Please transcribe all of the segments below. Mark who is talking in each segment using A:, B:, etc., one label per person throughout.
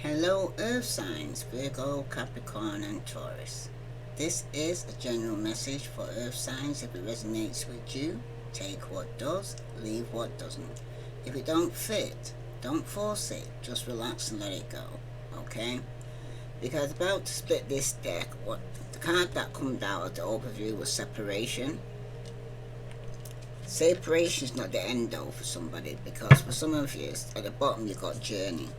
A: Hello Earth signs, Virgo, Capricorn and Taurus. This is a general message for Earth signs. If it resonates with you, take what does, leave what doesn't. If it don't fit, don't force it, just relax and let it go, okay? Because about to split this deck, what the card that comes out of the overview was separation. Separation is not the end though for somebody, because for some of you, at the bottom you got journey.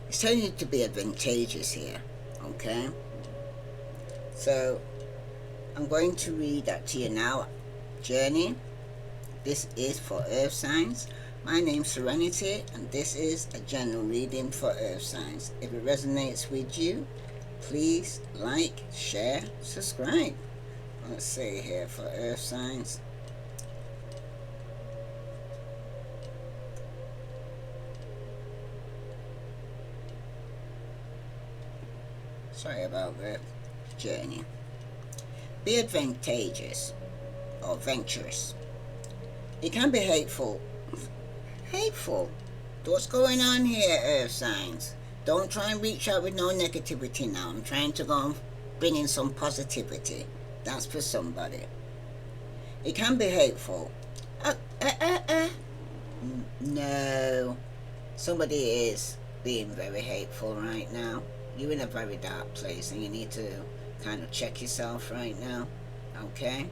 A: It's telling you to be advantageous here, okay? So, I'm going to read that to you now. Journey. This is for Earth signs. My name's Serenity, and this is a general reading for Earth signs. If it resonates with you, please like, share, subscribe. Let's see here for Earth signs. Sorry about that. Journey. Be advantageous or venturous. It can be hateful. Hateful. What's going on here, Earth signs? Don't try and reach out with no negativity now. I'm trying to go and bring in some positivity. That's for somebody. It can be hateful. No. Somebody is being very hateful right now. You're in a very dark place and you need to kind of check yourself right now, okay?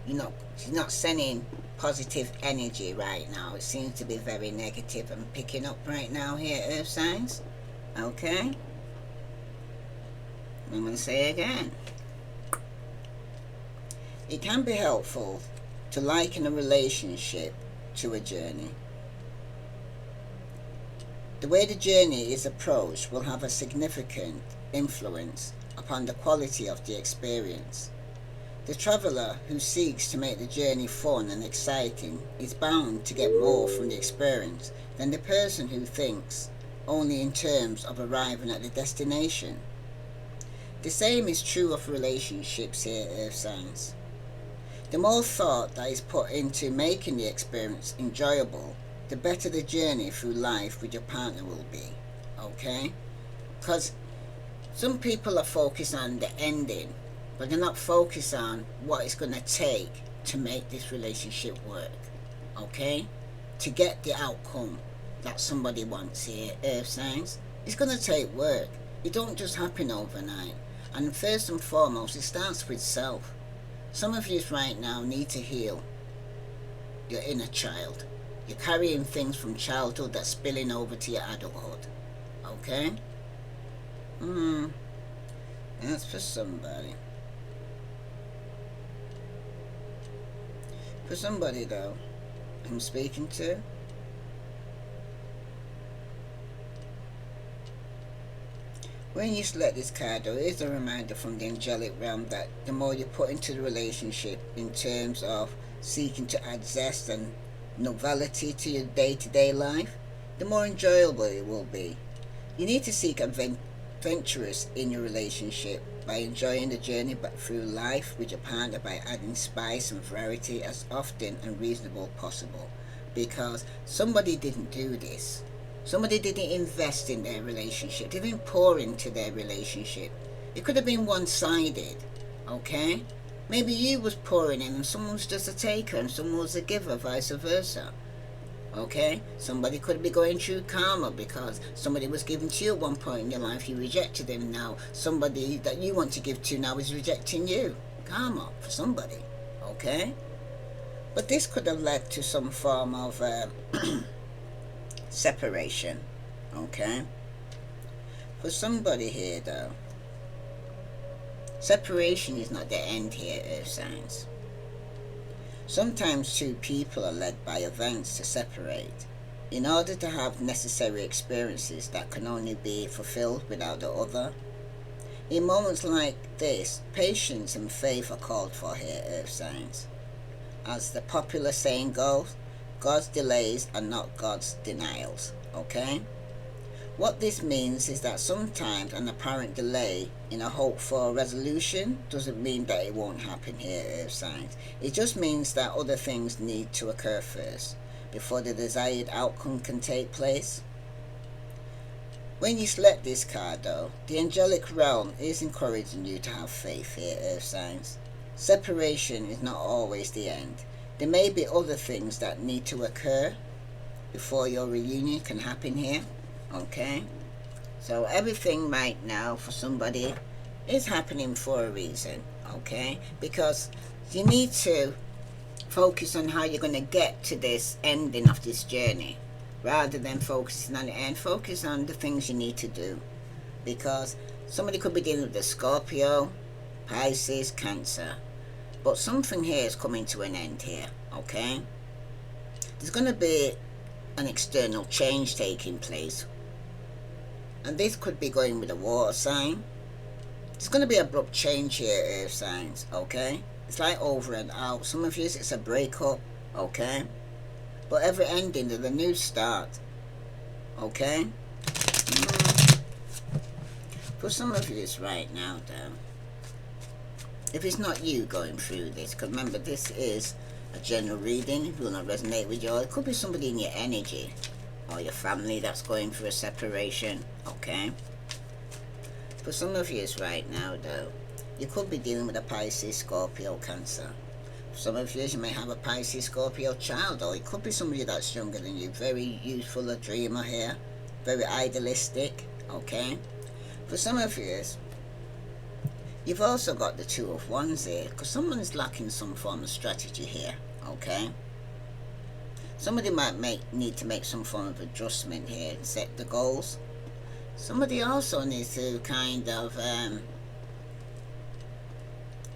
A: She's not sending positive energy right now. It seems to be very negative and picking up right now here, Earth signs, okay? I'm going to say it again. It can be helpful to liken a relationship to a journey. The way the journey is approached will have a significant influence upon the quality of the experience. The traveller who seeks to make the journey fun and exciting is bound to get more from the experience than the person who thinks only in terms of arriving at the destination. The same is true of relationships here, Earth signs. The more thought that is put into making the experience enjoyable, the better the journey through life with your partner will be, okay? Because some people are focused on the ending, but they're not focused on what it's going to take to make this relationship work, okay? To get the outcome that somebody wants here, Earth signs. It's going to take work. It don't just happen overnight. And first and foremost, it starts with self. Some of you right now need to heal your inner child. You're carrying things from childhood that's spilling over to your adulthood. Okay? That's for somebody. For somebody though, I'm speaking to. When you select this card though, it is a reminder from the angelic realm that the more you put into the relationship in terms of seeking to add zest and novelty to your day-to-day life, the more enjoyable it will be. You need to seek adventurous in your relationship by enjoying the journey back through life with your partner by adding spice and variety as often and reasonable possible, because somebody didn't do this. Somebody didn't invest in their relationship. They didn't pour into their relationship. It could have been one-sided, okay? Maybe you was pouring in and someone was just a taker and someone was a giver, vice versa. Okay? Somebody could be going through karma because somebody was giving to you at one point in your life, you rejected them. Now somebody that you want to give to now is rejecting you. Karma for somebody. Okay? But this could have led to some form of separation. Okay? For somebody here though, separation is not the end here, Earth signs. Sometimes two people are led by events to separate in order to have necessary experiences that can only be fulfilled without the other. In moments like this, patience and faith are called for here, Earth signs. As the popular saying goes, God's delays are not God's denials, okay? What this means is that sometimes an apparent delay in a hope for a resolution doesn't mean that it won't happen here, Earth signs. It just means that other things need to occur first before the desired outcome can take place. When you select this card though, the angelic realm is encouraging you to have faith here, earth signs. Separation is not always the end. There may be other things that need to occur before your reunion can happen here. Okay? So everything right now for somebody is happening for a reason. Okay? Because you need to focus on how you're going to get to this ending of this journey, rather than focusing on the end. Focus on the things you need to do, because somebody could be dealing with the Scorpio, Pisces, Cancer, but something here is coming to an end here. Okay, there's going to be an external change taking place, and this could be going with a water sign. It's going to be abrupt change here, earth signs. Okay, it's like over and out. Some of you it's a breakup. Okay, but every ending is a new start. Okay, for some of you it's right now though. If it's not you going through this, because remember this is a general reading. It will not resonate with you. It could be somebody in your energy or your family that's going through a separation. Okay, for some of you it's right now though. You could be dealing with a Pisces, Scorpio, Cancer. For some of you may have a Pisces, Scorpio child, or it could be somebody that's younger than you, very youthful, a dreamer here, very idealistic. Okay, for some of you you've also got the Two of Wands here, because someone's lacking some form of strategy here. Okay, somebody might need to make some form of adjustment here and set the goals. Somebody also needs to kind of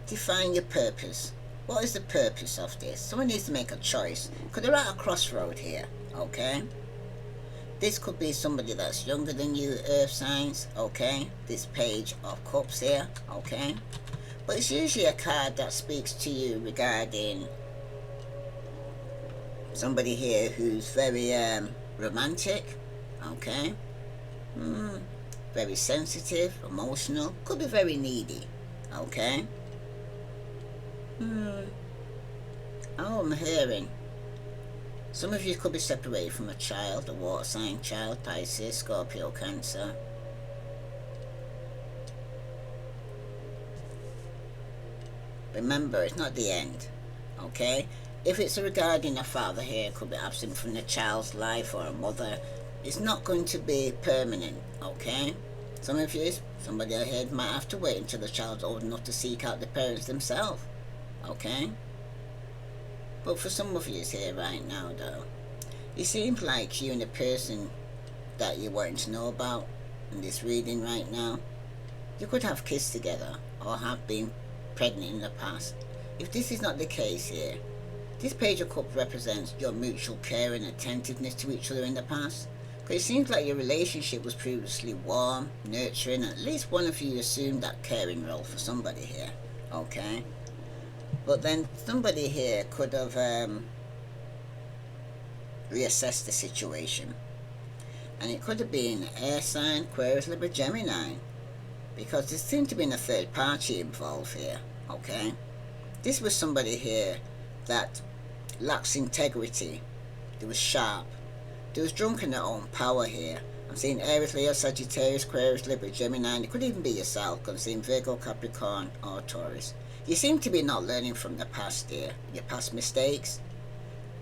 A: define your purpose. What is the purpose of this? Someone needs to make a choice, because they're at a crossroad here. Okay, this could be somebody that's younger than you, earth signs. Okay, this Page of Cups here. Okay, but it's usually a card that speaks to you regarding somebody here who's very romantic. Okay, very sensitive, emotional, could be very needy. Okay, oh, I'm hearing some of you could be separated from a child, a water sign child, Pisces, Scorpio, Cancer. Remember, it's not the end. Okay, if it's regarding a father here, could be absent from the child's life, or a mother, it's not going to be permanent. Okay, some of you, somebody ahead might have to wait until the child's old enough to seek out the parents themselves. Okay, but for some of you here right now though, it seems like you and the person that you're wanting to know about in this reading right now, you could have kids together or have been pregnant in the past. If this is not the case here, this Page of Cups represents your mutual care and attentiveness to each other in the past. Because it seems like your relationship was previously warm, nurturing, and at least one of you assumed that caring role for somebody here. Okay, but then somebody here could have reassessed the situation, and it could have been air sign, Aquarius, Libra, Gemini, because there seemed to be a third party involved here. Okay, this was somebody here that lacks integrity. They was sharp. They was drunk in their own power here. I'm seeing Aries, Leo, Sagittarius, Aquarius, Libra, Gemini, and it could even be yourself, because I'm seeing Virgo, Capricorn, or Taurus. You seem to be not learning from the past here, your past mistakes,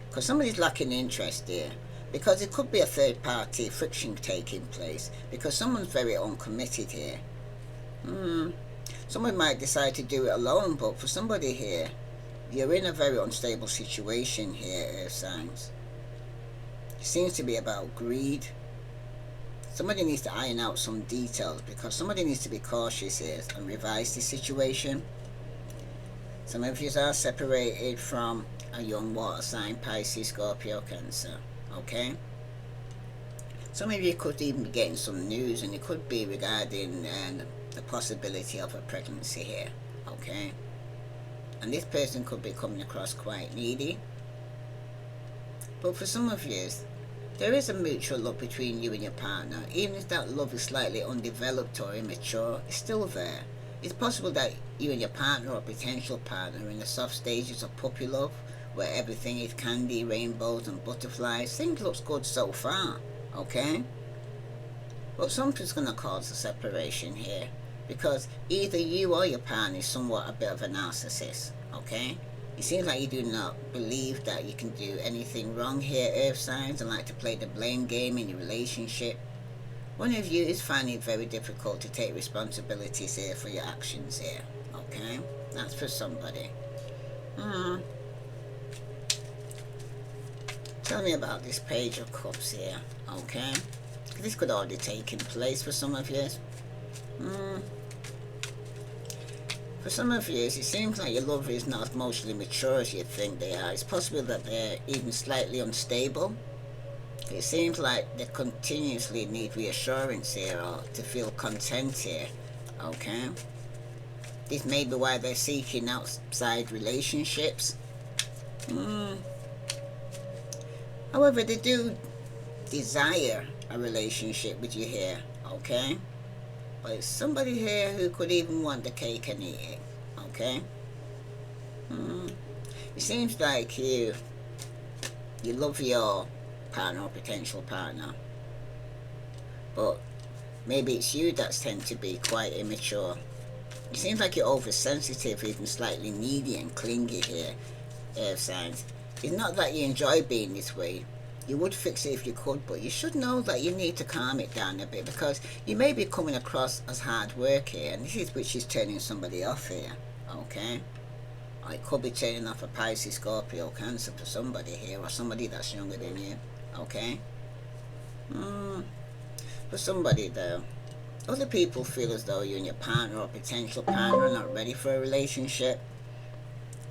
A: because somebody's lacking interest here, because it could be a third party friction taking place, because someone's very uncommitted here. Someone might decide to do it alone, but for somebody here, you're in a very unstable situation here, earth signs. It seems to be about greed. Somebody needs to iron out some details, because somebody needs to be cautious here and revise the situation. Some of you are separated from a young water sign, Pisces, Scorpio, Cancer. Okay, some of you could even be getting some news, and it could be regarding the possibility of a pregnancy here. Okay, and this person could be coming across quite needy. But for some of you, there is a mutual love between you and your partner. Even if that love is slightly undeveloped or immature, it's still there. It's possible that you and your partner or potential partner are in the soft stages of puppy love, where everything is candy, rainbows and butterflies. Things looks good so far. Okay, But something's going to cause a separation here, because either you or your partner is somewhat a bit of a narcissist, okay? It seems like you do not believe that you can do anything wrong here, earth signs, and like to play the blame game in your relationship. One of you is finding it very difficult to take responsibilities here for your actions here, okay? That's for somebody. Tell me about this Page of Cups here, okay? This could already taken place for some of you. For some of you, it seems like your lover is not as emotionally mature as you think they are. It's possible that they're even slightly unstable. It seems like they continuously need reassurance here, or to feel content here, okay? This may be why they're seeking outside relationships. However, they do desire a relationship with you here, okay? But it's somebody here who could even want the cake and eat it, okay? It seems like you love your partner or potential partner, but maybe it's you that tend to be quite immature. It seems like you're oversensitive, even slightly needy and clingy here, earth signs. It's not that you enjoy being this way. You would fix it if you could, but you should know that you need to calm it down a bit, because you may be coming across as hard work here, and this is which is turning somebody off here, okay? Or it could be turning off a Pisces, Scorpio, Cancer for somebody here, or somebody that's younger than you, okay? For somebody though, other people feel as though you and your partner or potential partner are not ready for a relationship.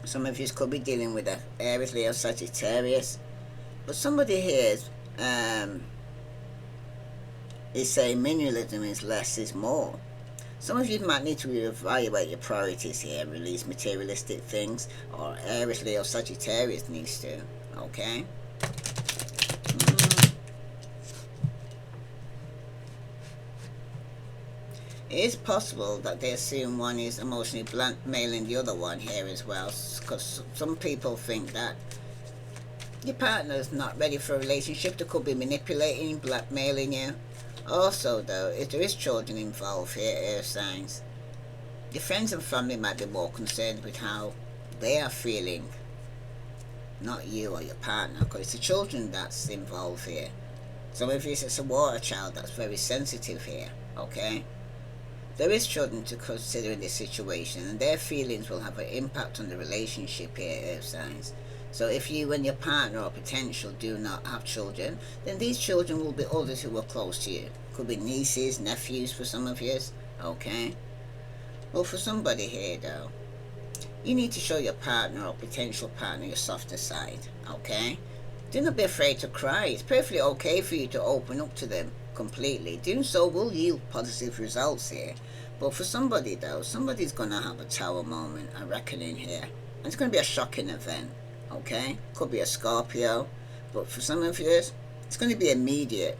A: Some of you could be dealing with a Aries, Leo, Sagittarius. But somebody here is saying minimalism is less is more. Some of you might need to reevaluate your priorities here, release materialistic things, or Aries, Leo, Sagittarius needs to, okay? It is possible that they assume one is emotionally blackmailing the other one here as well, because some people think that your partner's not ready for a relationship. They could be manipulating, blackmailing you. Also though, if there is children involved here, earth signs, your friends and family might be more concerned with how they are feeling, not you or your partner, because it's the children that's involved here. Some of you, it's a water child that's very sensitive here, okay? There is children to consider in this situation, and their feelings will have an impact on the relationship here, earth signs. So if you and your partner or potential do not have children, then these children will be others who are close to you. Could be nieces, nephews for some of you, okay? Well, for somebody here though, you need to show your partner or potential partner your softer side, okay? Do not be afraid to cry. It's perfectly okay for you to open up to them completely. Doing so will yield positive results here. But for somebody though, somebody's gonna have a tower moment, a reckoning here. And it's gonna be a shocking event, okay? Could be a Scorpio, but for some of you, it's gonna be immediate.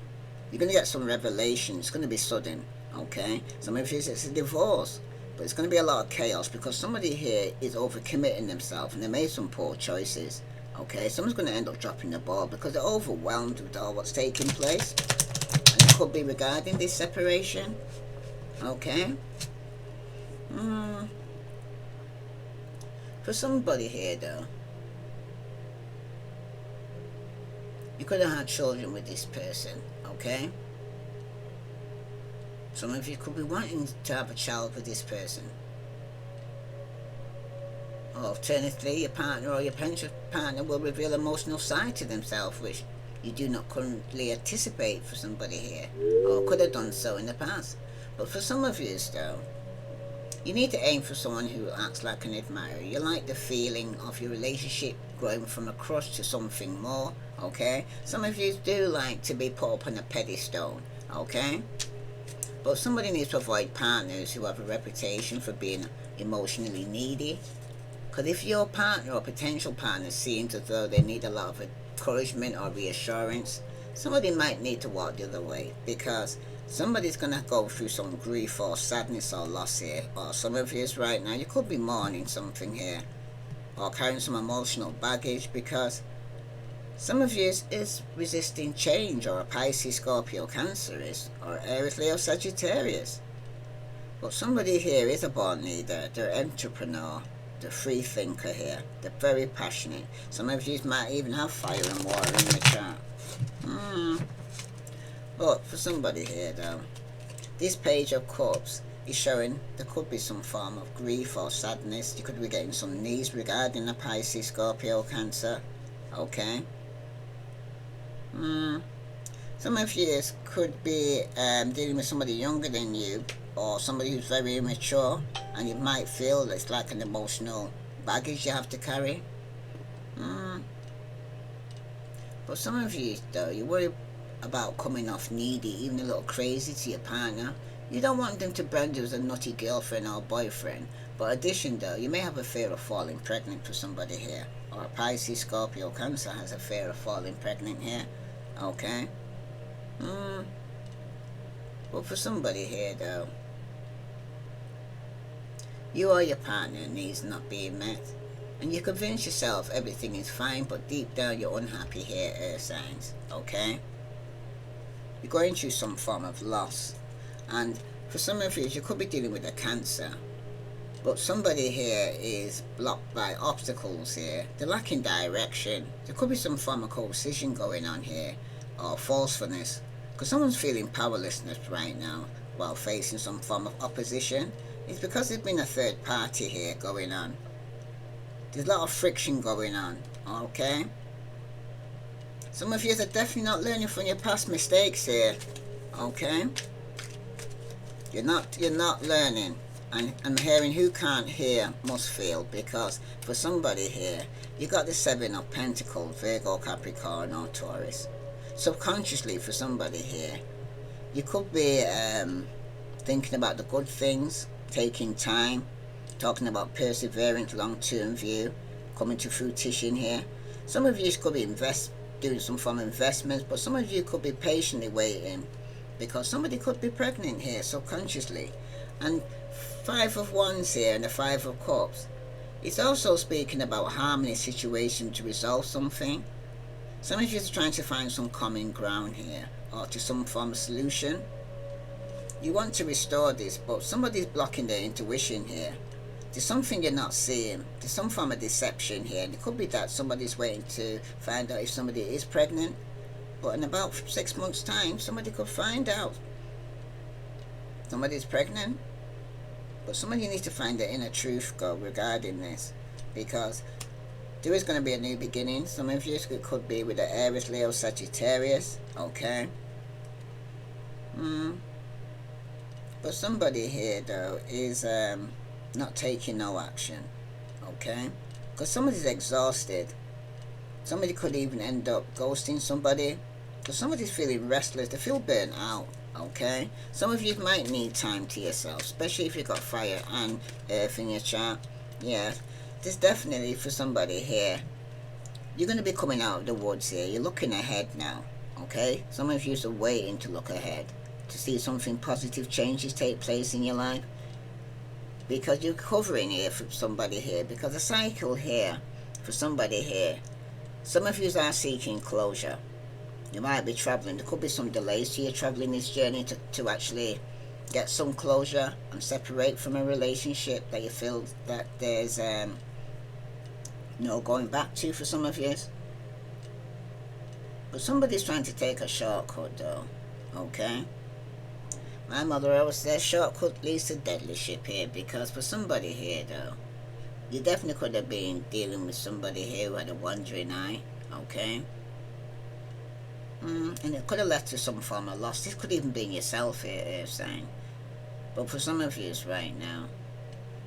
A: You're gonna get some revelation. It's gonna be sudden, okay? Some of you, it's a divorce, but it's gonna be a lot of chaos, because somebody here is overcommitting themselves and they made some poor choices, okay? Someone's gonna end up dropping the ball because they're overwhelmed with all what's taking place. Could be regarding this separation, okay? For somebody here though, you could have had children with this person, okay? Some of you could be wanting to have a child with this person. Or alternatively, your partner or your potential partner will reveal emotional side to themselves, which you do not currently anticipate for somebody here, or could have done so in the past. But for some of you though, you need to aim for someone who acts like an admirer. You like the feeling of your relationship growing from a crush to something more, okay? Some of you do like to be put up on a pedestal, okay? But somebody needs to avoid partners who have a reputation for being emotionally needy. Because if your partner or potential partner seems as though they need a lot of encouragement or reassurance, somebody might need to walk the other way, because somebody's gonna go through some grief or sadness or loss here. Or some of you right now, you could be mourning something here, or carrying some emotional baggage, because Some of you is resisting change, or a Pisces, Scorpio, Cancer is, or Aries, Leo, Sagittarius. But somebody here is a born leader, they're an entrepreneur, they're free thinker here, they're very passionate. Some of you might even have fire and water in the chart. But for somebody here though, this Page of Cups is showing there could be some form of grief or sadness. You could be getting some news regarding a Pisces, Scorpio, Cancer. Okay. Some of you could be dealing with somebody younger than you, or somebody who's very immature, and you might feel it's like an emotional baggage you have to carry. But some of you though, you worry about coming off needy, even a little crazy to your partner. You don't want them to brand you as a nutty girlfriend or boyfriend. But in addition though, you may have a fear of falling pregnant for somebody here, or a Pisces, Scorpio, Cancer has a fear of falling pregnant here. Okay. But for somebody here though, you or your partner needs not being met, and you convince yourself everything is fine, but deep down you're unhappy here, air signs. Okay. You're going through some form of loss, and for some of you could be dealing with a Cancer, but somebody here is blocked by obstacles here. They're lacking direction. There could be some form of coercion going on here, or forcefulness, because someone's feeling powerlessness right now while facing some form of opposition. It's because there's been a third party here going on. There's a lot of friction going on. Okay. Some of you are definitely not learning from your past mistakes here. Okay. You're not learning. And I'm hearing who can't hear must feel, because for somebody here, you got the Seven of Pentacles, Virgo, Capricorn, or Taurus. Subconsciously for somebody here, you could be thinking about the good things, taking time, talking about perseverance, long-term view, coming to fruition here. Some of you could be doing some form of investments, but some of you could be patiently waiting, because somebody could be pregnant here subconsciously. And Five of Wands here and the Five of Cups, it's also speaking about harmony situation to resolve something. Some of you are trying to find some common ground here, or to some form of solution. You want to restore this, but somebody's blocking their intuition here. There's something you're not seeing. There's some form of deception here. And it could be that somebody's waiting to find out if somebody is pregnant, but in about 6 months' time, somebody could find out somebody's pregnant. But somebody needs to find the inner truth regarding this, because there is going to be a new beginning. Some of you could be with the Aries, Leo, Sagittarius. Okay. But somebody here though is not taking no action. Okay. Because somebody's exhausted. Somebody could even end up ghosting somebody, because somebody's feeling restless. They feel burnt out. Okay. Some of you might need time to yourself, especially if you've got fire and earth in your chart. Yeah. There's definitely for somebody here, you're going to be coming out of the woods here. You're looking ahead now. Okay. Some of you are waiting to look ahead, to see something positive changes take place in your life, because you're covering here for somebody here, because the cycle here for somebody here, some of you are seeking closure. You might be traveling. There could be some delays to your traveling this journey to actually get some closure and separate from a relationship that you feel that there's no going back to for some of you. But somebody's trying to take a shortcut though. Okay. My mother always says shortcut leads to deadly ship here, because for somebody here though, you definitely could have been dealing with somebody here who had a wandering eye. Okay. And it could have led to some form of loss. This could even be yourself here, saying. But for some of you right now,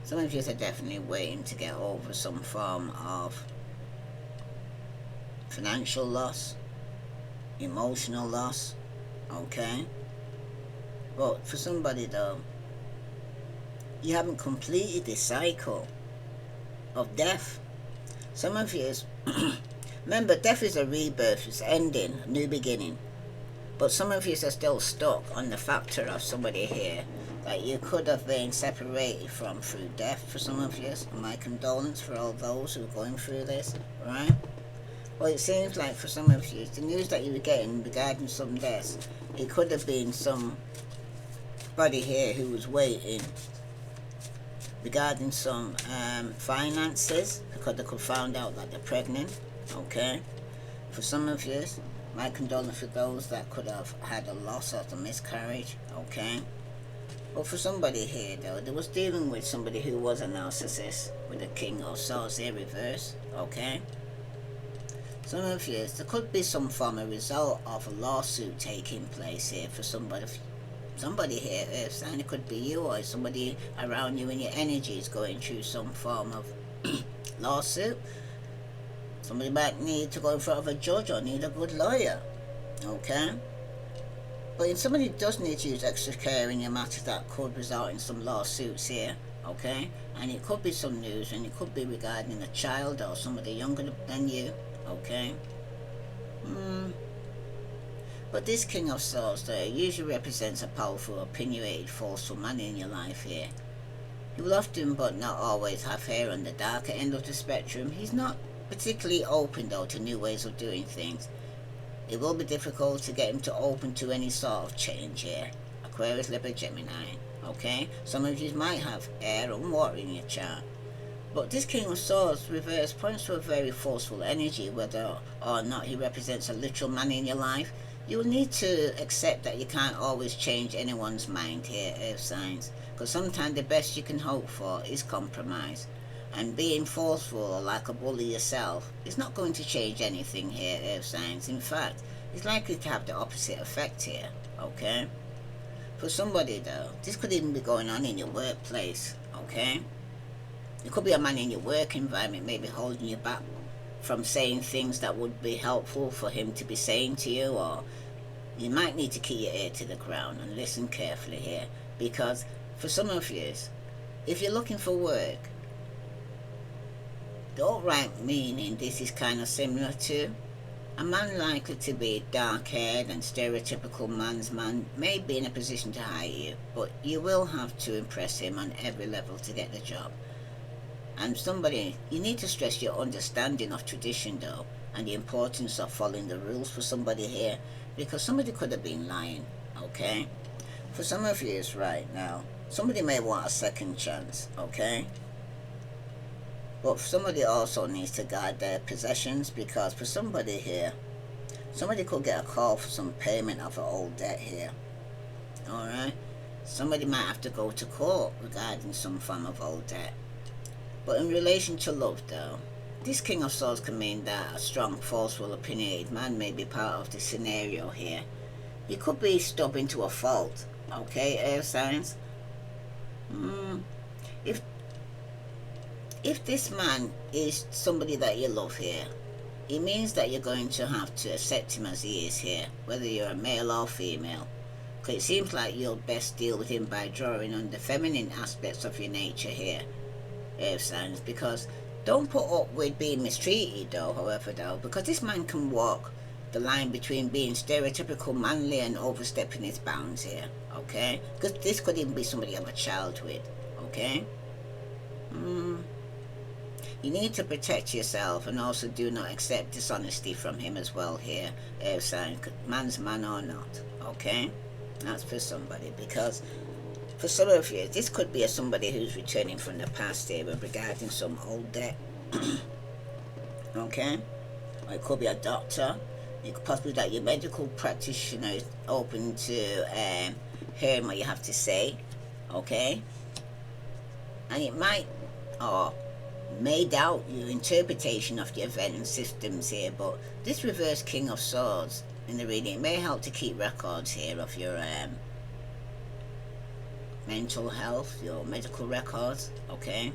A: some of you are definitely waiting to get over some form of financial loss, emotional loss. Okay. But for somebody though, you haven't completed this cycle of death. Some of you remember, death is a rebirth, it's ending, a new beginning. But some of you are still stuck on the factor of somebody here that you could have been separated from through death for some of you. And my condolence for all those who are going through this, right? Well, it seems like for some of you, the news that you were getting regarding some deaths, it could have been somebody here who was waiting regarding some finances because they could find out that they're pregnant. Okay, for some of you, my condolences for those that could have had a loss or a miscarriage. Okay, but for somebody here though, they was dealing with somebody who was a narcissist with the King of Swords here reverse. Okay, some of you, there could be some form of result of a lawsuit taking place here for somebody here, Earth sign. It could be you or somebody around you in your energy is going through some form of lawsuit. Somebody might need to go in front of a judge or need a good lawyer. Okay? But if somebody does need to use extra care in your matter, that could result in some lawsuits here. Okay? And it could be some news, and it could be regarding a child or somebody younger than you. Okay? But this King of Swords though usually represents a powerful, opinionated, forceful man in your life here. He will often but not always have hair on the darker end of the spectrum. He's not particularly open though to new ways of doing things. It will be difficult to get him to open to any sort of change here. Aquarius, Libra, Gemini. Okay? Some of you might have air and water in your chart. But this King of Swords reverse points to a very forceful energy, whether or not he represents a literal man in your life. You'll need to accept that you can't always change anyone's mind here, Earth signs, because sometimes the best you can hope for is compromise. And being forceful or like a bully yourself is not going to change anything here, Earth signs. In fact, it's likely to have the opposite effect here, okay? For somebody though, this could even be going on in your workplace, okay? It could be a man in your work environment maybe holding you back from saying things that would be helpful for him to be saying to you, or you might need to keep your ear to the ground and listen carefully here, because for some of you, if you're looking for work, the outright meaning this is kind of similar to a man likely to be dark-haired and stereotypical man's man may be in a position to hire you, but you will have to impress him on every level to get the job. And somebody, you need to stress your understanding of tradition though, and the importance of following the rules for somebody here, because somebody could have been lying, okay? For some of you right now, somebody may want a second chance, okay? But somebody also needs to guard their possessions, because for somebody here, somebody could get a call for some payment of an old debt here, alright? Somebody might have to go to court regarding some form of old debt. But in relation to love though, this King of Swords can mean that a strong, forceful, opinionated man may be part of the scenario here. He could be stubborn to a fault, okay, Air signs? If this man is somebody that you love here, it means that you're going to have to accept him as he is here, whether you're a male or female. Because it seems like you'll best deal with him by drawing on the feminine aspects of your nature here, Air signs, because don't put up with being mistreated though, however though, because this man can walk the line between being stereotypical manly and overstepping his bounds here, okay? Because this could even be somebody you have a child with, okay? You need to protect yourself and also do not accept dishonesty from him as well here, Air sign, man's man or not, okay? That's for somebody, because for some of you, this could be somebody who's returning from the past here regarding some old debt. Okay? Or it could be a doctor. It could possibly that your medical practitioner is open to hearing what you have to say. Okay? And it might or may doubt your interpretation of the event and systems here, but this reverse King of Swords in the reading may help to keep records here of your mental health, your medical records, okay?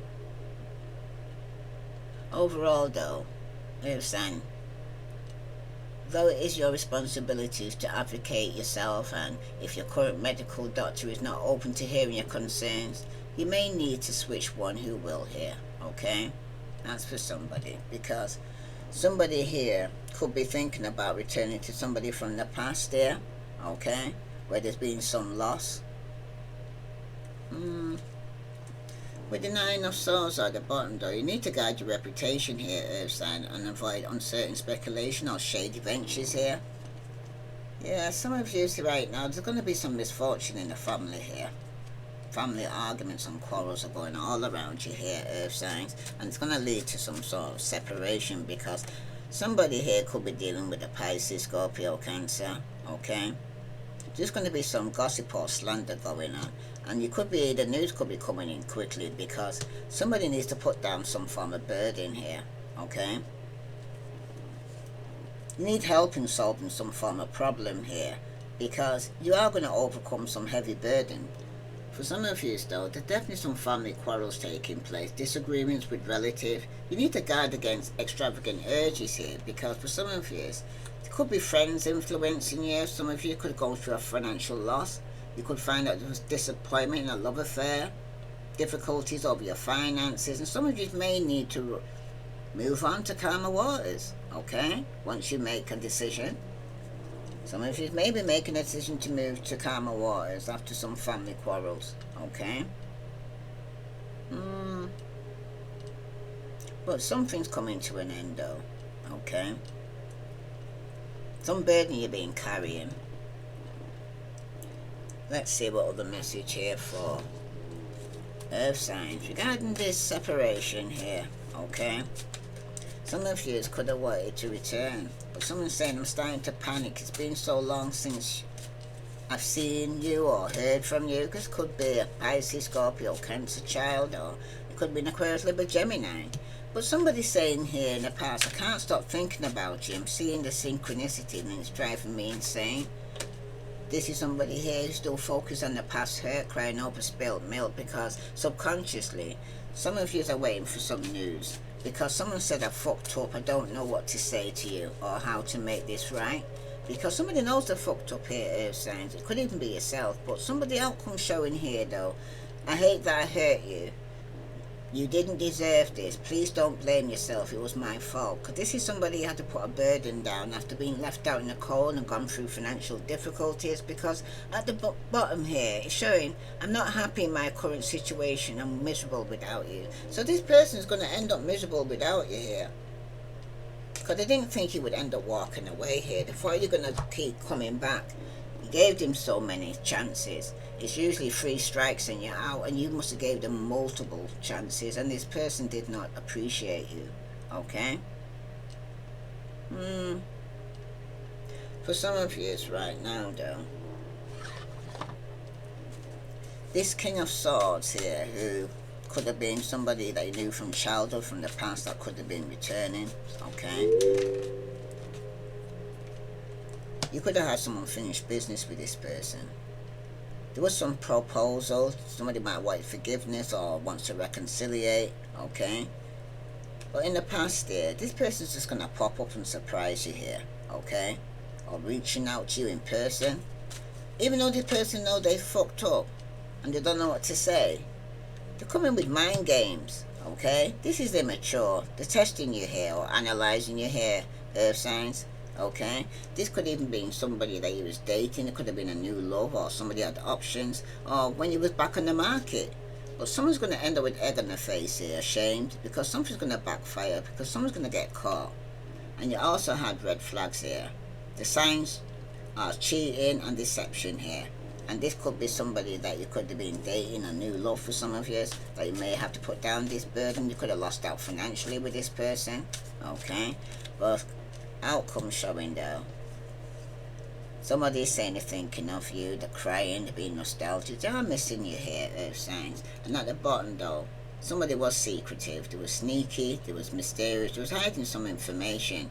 A: Overall though, saying, though it is your responsibility to advocate yourself, and if your current medical doctor is not open to hearing your concerns, you may need to switch one who will hear, okay? That's for somebody, because somebody here could be thinking about returning to somebody from the past there, okay? Where there's been some loss. With the Nine of Swords at the bottom though, you need to guard your reputation here, Earth sign, and avoid uncertain speculation or shady ventures here. Yeah, some of you see right now, there's going to be some misfortune in the family here. Family arguments and quarrels are going all around you here, Earth signs, and it's going to lead to some sort of separation because somebody here could be dealing with a Pisces, Scorpio, Cancer, okay? There's going to be some gossip or slander going on, and you could be, the news could be coming in quickly because somebody needs to put down some form of burden here, okay? You need help in solving some form of problem here because you are going to overcome some heavy burden. For some of you though, there's definitely some family quarrels taking place, disagreements with relatives. You need to guard against extravagant urges here because for some of you, there could be friends influencing you. Some of you could go through a financial loss. You could find out there was disappointment in a love affair, difficulties over your finances, and some of you may need to move on to calmer waters, okay? Once you make a decision. Some of you may be making a decision to move to calmer waters after some family quarrels, okay? But something's coming to an end though, okay? Some burden you've been carrying. Let's see what other message here for Earth signs regarding this separation here, okay? Some of you could have wanted to return, but someone's saying I'm starting to panic. It's been so long since I've seen you or heard from you. This could be a Pisces, Scorpio, Cancer child, or it could be an Aquarius, Libra, Gemini. But somebody's saying here in the past, I can't stop thinking about you. I'm seeing the synchronicity and it's driving me insane. This is somebody here who's still focused on the past hurt, crying over spilt milk because subconsciously, some of you are waiting for some news. Because someone said I fucked up, I don't know what to say to you or how to make this right. Because somebody knows they fucked up here, Earth signs. It could even be yourself, but somebody else comes showing here though. I hate that I hurt you. You didn't deserve this. Please don't blame yourself. It was my fault. Because this is somebody who had to put a burden down after being left out in the cold and gone through financial difficulties. Because at the bottom here, it's showing I'm not happy in my current situation. I'm miserable without you. So this person is going to end up miserable without you here. Because they didn't think you would end up walking away here. They thought you're going to keep coming back. You gave them so many chances. It's usually 3 strikes and you're out, and you must have gave them multiple chances, and this person did not appreciate you, okay? For some of you it's right now though. This King of Swords here, who could have been somebody that you knew from childhood, from the past, that could have been returning, okay? You could have had some unfinished business with this person. There was some proposal, somebody might want forgiveness or wants to reconciliate, okay? But in the past there, this person's just going to pop up and surprise you here, okay? Or reaching out to you in person. Even though this person knows they fucked up and they don't know what to say, they're coming with mind games, okay? This is immature. They're testing you here or analysing you here, Earth signs. Okay, this could even be somebody that you was dating. It could have been a new love, or somebody had options, or when you was back on the market. But someone's going to end up with egg on their face here, ashamed, because something's going to backfire, because someone's going to get caught. And you also had red flags here. The signs are cheating and deception here. And this could be somebody that you could have been dating, a new love for some of you, that you may have to put down this burden. You could have lost out financially with this person, okay? But outcome showing though. Somebody's saying they're thinking of you, they're crying, they're being nostalgic. They are missing you here, Earth signs. And at the bottom though, somebody was secretive, they was sneaky, they was mysterious, they was hiding some information.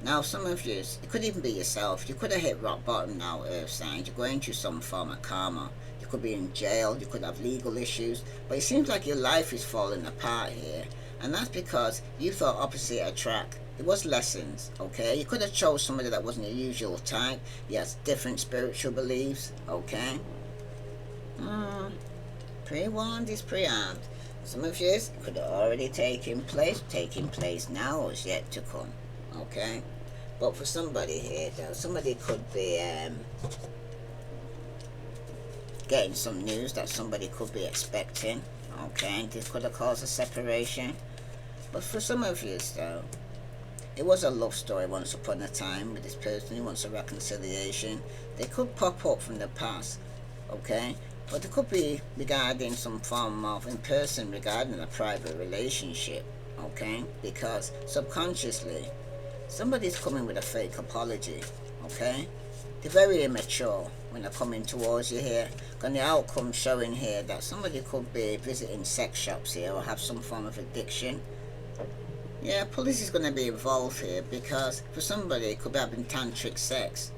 A: Now some of you, it could even be yourself. You could have hit rock bottom now, Earth signs. You're going through some form of karma. You could be in jail, you could have legal issues. But it seems like your life is falling apart here. And that's because you thought opposite attract. It was lessons, okay? You could have chose somebody that wasn't your usual type. He has different spiritual beliefs, okay? Pre-warned is pre-armed. Some of you could have already taken place now or is yet to come, okay? But for somebody here though, somebody could be getting some news that somebody could be expecting, Okay, this could have caused a separation. But for some of you, though, it was a love story once upon a time with this person who wants a reconciliation. They could pop up from the past, okay? But it could be regarding some form of in person regarding a private relationship, okay? Because subconsciously, somebody's coming with a fake apology, okay? They're very immature when they're coming towards you here. And the outcome showing here that somebody could be visiting sex shops here or have some form of addiction. Yeah, police is going to be involved here because for somebody it could be having tantric sex.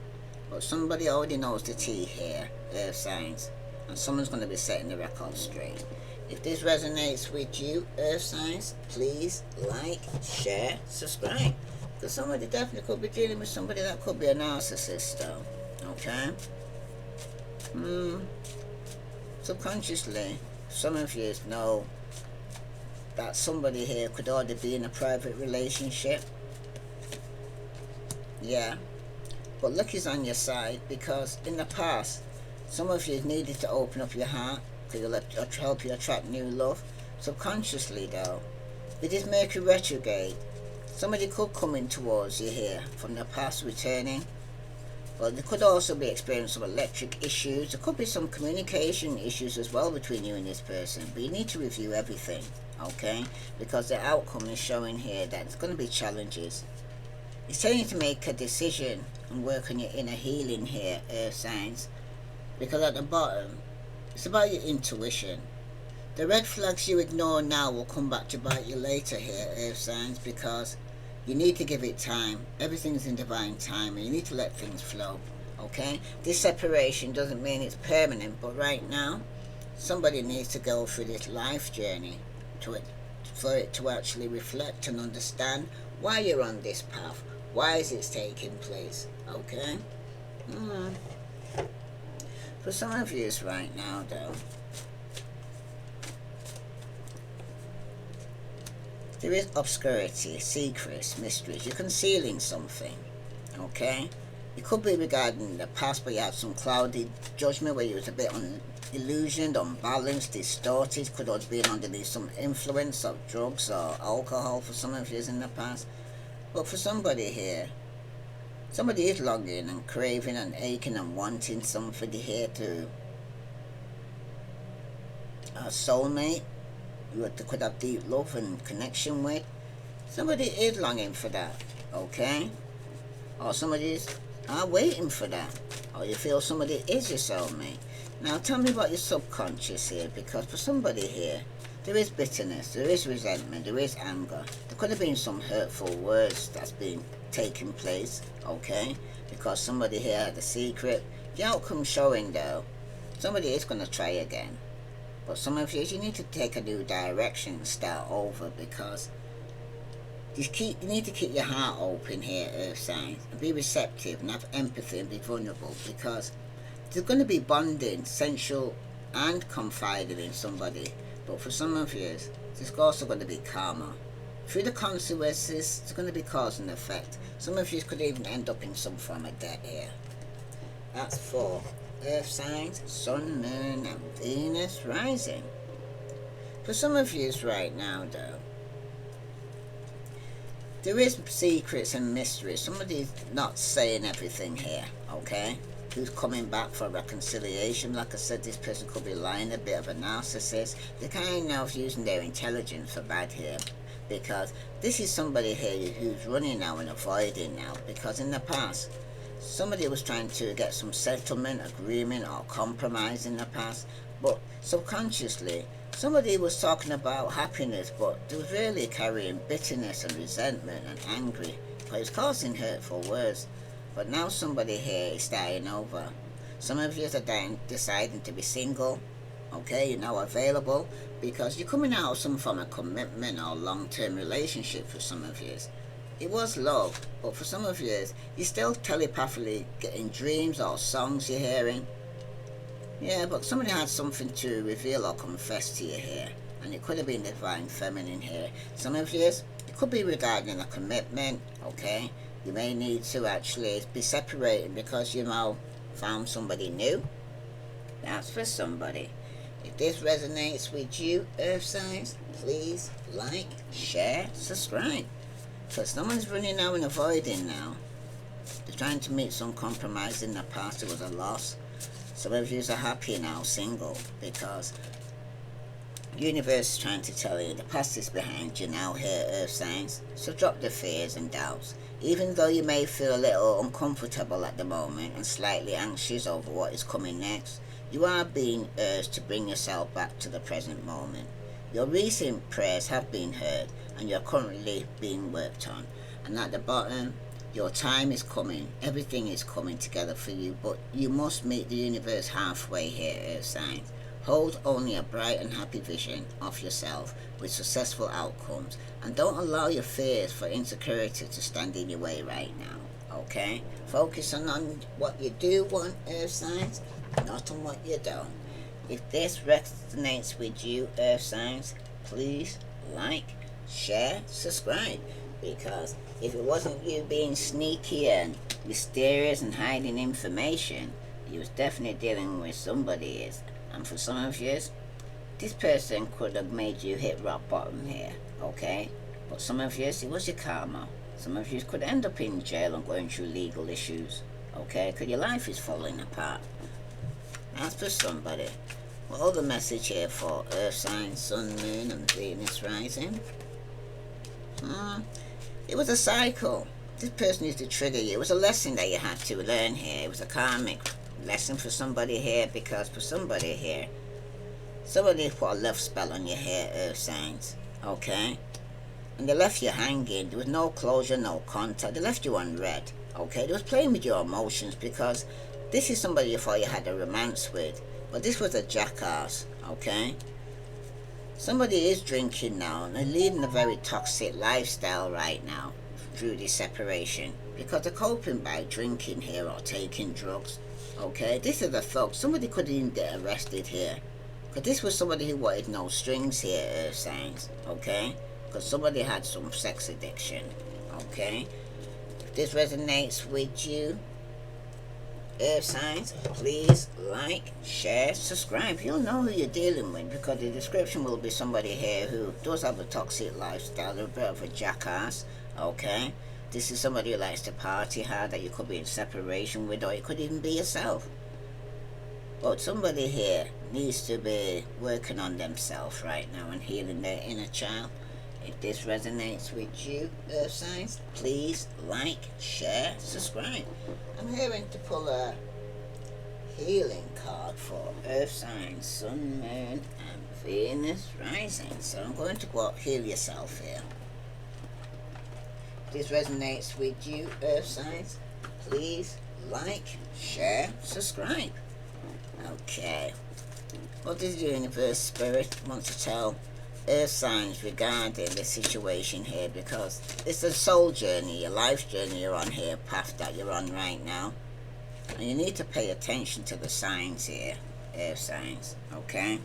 A: But somebody already knows the tea here, earth signs. And someone's going to be setting the record straight. If this resonates with you, earth signs, please like, share, subscribe. Because somebody definitely could be dealing with somebody that could be a narcissist though. Okay? Subconsciously, some of you know that somebody here could already be in a private relationship. Yeah. But luck is on your side because in the past, some of you needed to open up your heart because it'll help you attract new love. Subconsciously though, with this Mercury retrograde, somebody could come in towards you here from the past returning. But there could also be experiencing some electric issues. There could be some communication issues as well between you and this person. But you need to review everything, okay? Because the outcome is showing here that there's going to be challenges. It's telling you to make a decision and work on your inner healing here, earth signs. Because at the bottom, it's about your intuition. The red flags you ignore now will come back to bite you later here, earth signs, because you need to give it time. Everything's in divine time and you need to let things flow, okay? This separation doesn't mean it's permanent, but right now, somebody needs to go through this life journey for it to actually reflect and understand why you're on this path. Why is it taking place, okay? For some of you right now, though, there is obscurity, secrets, mysteries. You're concealing something, okay? It could be regarding the past, but you had some cloudy judgment where you was a bit illusioned, unbalanced, distorted. Could have been underneath some influence of drugs or alcohol for some of you in the past. But for somebody here, somebody is longing and craving and aching and wanting somebody here to a soulmate. You could have deep love and connection with. Somebody is longing for that, okay? Or somebody's waiting for that. Or you feel somebody is your soulmate. Now tell me about your subconscious here, because for somebody here, there is bitterness, there is resentment, there is anger. There could have been some hurtful words that's been taking place, okay? Because somebody here had a secret. The outcome showing though, somebody is going to try again. But some of you need to take a new direction and start over because you need to keep your heart open here, earth signs, and be receptive and have empathy and be vulnerable because there's going to be bonding, sensual and confiding in somebody. But for some of you, there's also going to be karma. Through the consequences, it's going to be cause and effect. Some of you could even end up in some form of debt here. That's for earth signs, sun, moon and Venus rising. For some of you right now though, there is secrets and mysteries. Somebody's not saying everything here, okay? Who's coming back for reconciliation. Like I said, this person could be lying, a bit of a narcissist. They're kind of using their intelligence for bad here. Because this is somebody here who's running now and avoiding now. Because in the past, somebody was trying to get some settlement, agreement or compromise in the past. But subconsciously, somebody was talking about happiness, but they was really carrying bitterness and resentment and angry. But it's causing hurtful words. But now somebody here is starting over. Some of you are deciding to be single. Okay, you're now available because you're coming out of some form of commitment or long-term relationship for some of you. It was love, but for some of you, you're still telepathically getting dreams or songs you're hearing. Yeah, but somebody had something to reveal or confess to you here. And it could have been divine feminine here. Some of you, it could be regarding a commitment, okay? You may need to actually be separated because you now found somebody new. That's for somebody. If this resonates with you, Earth signs, please like, share, subscribe. Because someone's running out and avoiding now. They're trying to meet some compromise in the past. It was a loss. Some of you are happy now, single, because the universe is trying to tell you the past is behind you now here, Earth signs. So drop the fears and doubts. Even though you may feel a little uncomfortable at the moment and slightly anxious over what is coming next, you are being urged to bring yourself back to the present moment. Your recent prayers have been heard and you're currently being worked on. And at the bottom, your time is coming. Everything is coming together for you, but you must meet the universe halfway here, Earth signs. Hold only a bright and happy vision of yourself with successful outcomes, and don't allow your fears for insecurity to stand in your way right now, okay? Focus on what you do want, Earth signs, not on what you don't. If this resonates with you, Earth signs, please like, share, subscribe, because if it wasn't you being sneaky and mysterious and hiding information, you was definitely dealing with somebody else. And for some of you, this person could have made you hit rock bottom here, okay? But some of you, it was your karma. Some of you could end up in jail and going through legal issues, okay? Because your life is falling apart. That's for somebody. What other message here for Earth signs, Sun, Moon, and Venus rising? It was a cycle. This person used to trigger you. It was a lesson that you had to learn here. It was a karmic lesson for somebody here, because for somebody here, somebody put a love spell on your hair, Earth signs, okay? And they left you hanging. There was no closure, no contact. They left you unread, okay? They was playing with your emotions, because this is somebody you thought you had a romance with, but this was a jackass, okay? Somebody is drinking now, and they're leading a very toxic lifestyle right now through this separation, because they're coping by drinking here or taking drugs, okay? This is a thug. Somebody could even get arrested here, because this was somebody who wanted no strings here, Earth signs, okay? Because somebody had some sex addiction, okay? If this resonates with you, Earth signs, please like, share, subscribe. You'll know who you're dealing with, because the description will be somebody here who does have a toxic lifestyle. They're a bit of a jackass, okay? This is somebody who likes to party hard, that you could be in separation with, or it could even be yourself. But somebody here needs to be working on themselves right now and healing their inner child. If this resonates with you, Earth signs, please like, share, subscribe. I'm hearing to pull a healing card for Earth signs, Sun, Moon, and Venus rising. So I'm going to go heal yourself here. If this resonates with you, Earth signs, please like, share, subscribe. Okay. What does the universe spirit want to tell Earth signs regarding the situation here? Because it's a soul journey, your life journey you're on here, path that you're on right now. And you need to pay attention to the signs here, Earth signs, okay?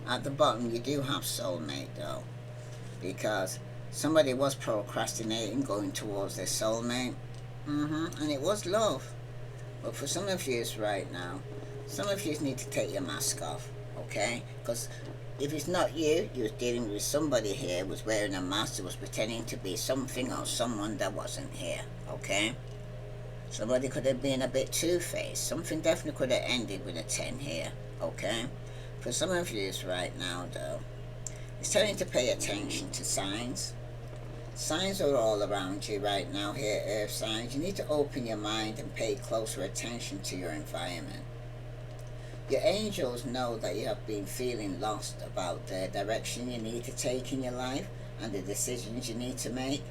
A: At the bottom, you do have soulmate though, because somebody was procrastinating going towards their soulmate, and it was love. But for some of you right now, some of you need to take your mask off, okay? Because if it's not you, you're dealing with somebody here who was wearing a mask, who was pretending to be something or someone that wasn't here, okay? Somebody could have been a bit two-faced. Something definitely could have ended with a 10 here, okay? For some of you right now, though, it's telling you to pay attention to signs. Signs are all around you right now here, Earth signs. You need to open your mind and pay closer attention to your environment. Your angels know that you have been feeling lost about the direction you need to take in your life and the decisions you need to make.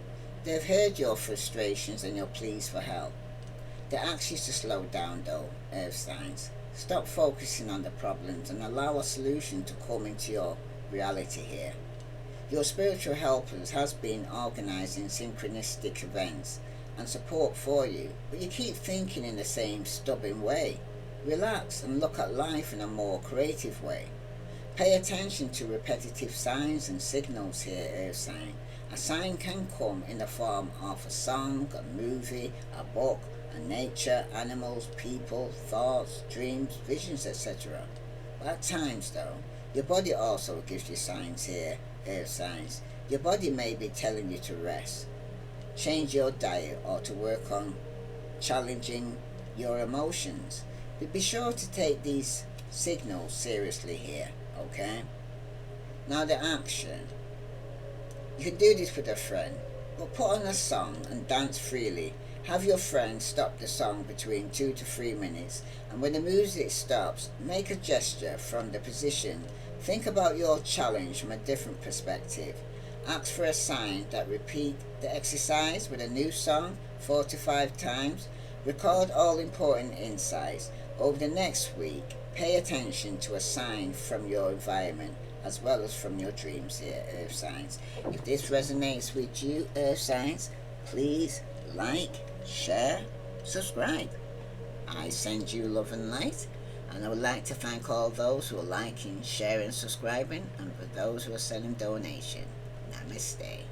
A: They've heard your frustrations and your pleas for help. They ask you to slow down though, Earth signs. Stop focusing on the problems and allow a solution to come into your reality here. Your spiritual helpers has been organising synchronistic events and support for you, but you keep thinking in the same stubborn way. Relax and look at life in a more creative way. Pay attention to repetitive signs and signals here, Earth sign. A sign can come in the form of a song, a movie, a book, a nature, animals, people, thoughts, dreams, visions, etc. At times though, your body also gives you signs here, earth signs. Your body may be telling you to rest, change your diet, or to work on challenging your emotions. But be sure to take these signals seriously here, okay? Now the action. You can do this with a friend, but put on a song and dance freely. Have your friend stop the song between 2 to 3 minutes, and when the music stops, make a gesture from the position. Think about your challenge from a different perspective. Ask for a sign that repeat the exercise with a new song 4 to 5 times. Record all important insights. Over the next week, pay attention to a sign from your environment as well as from your dreams here, earth signs. If this resonates with you, earth signs, please like, share, subscribe. I send you love and light, and I would like to thank all those who are liking, sharing, subscribing, and for those who are sending donation. Namaste.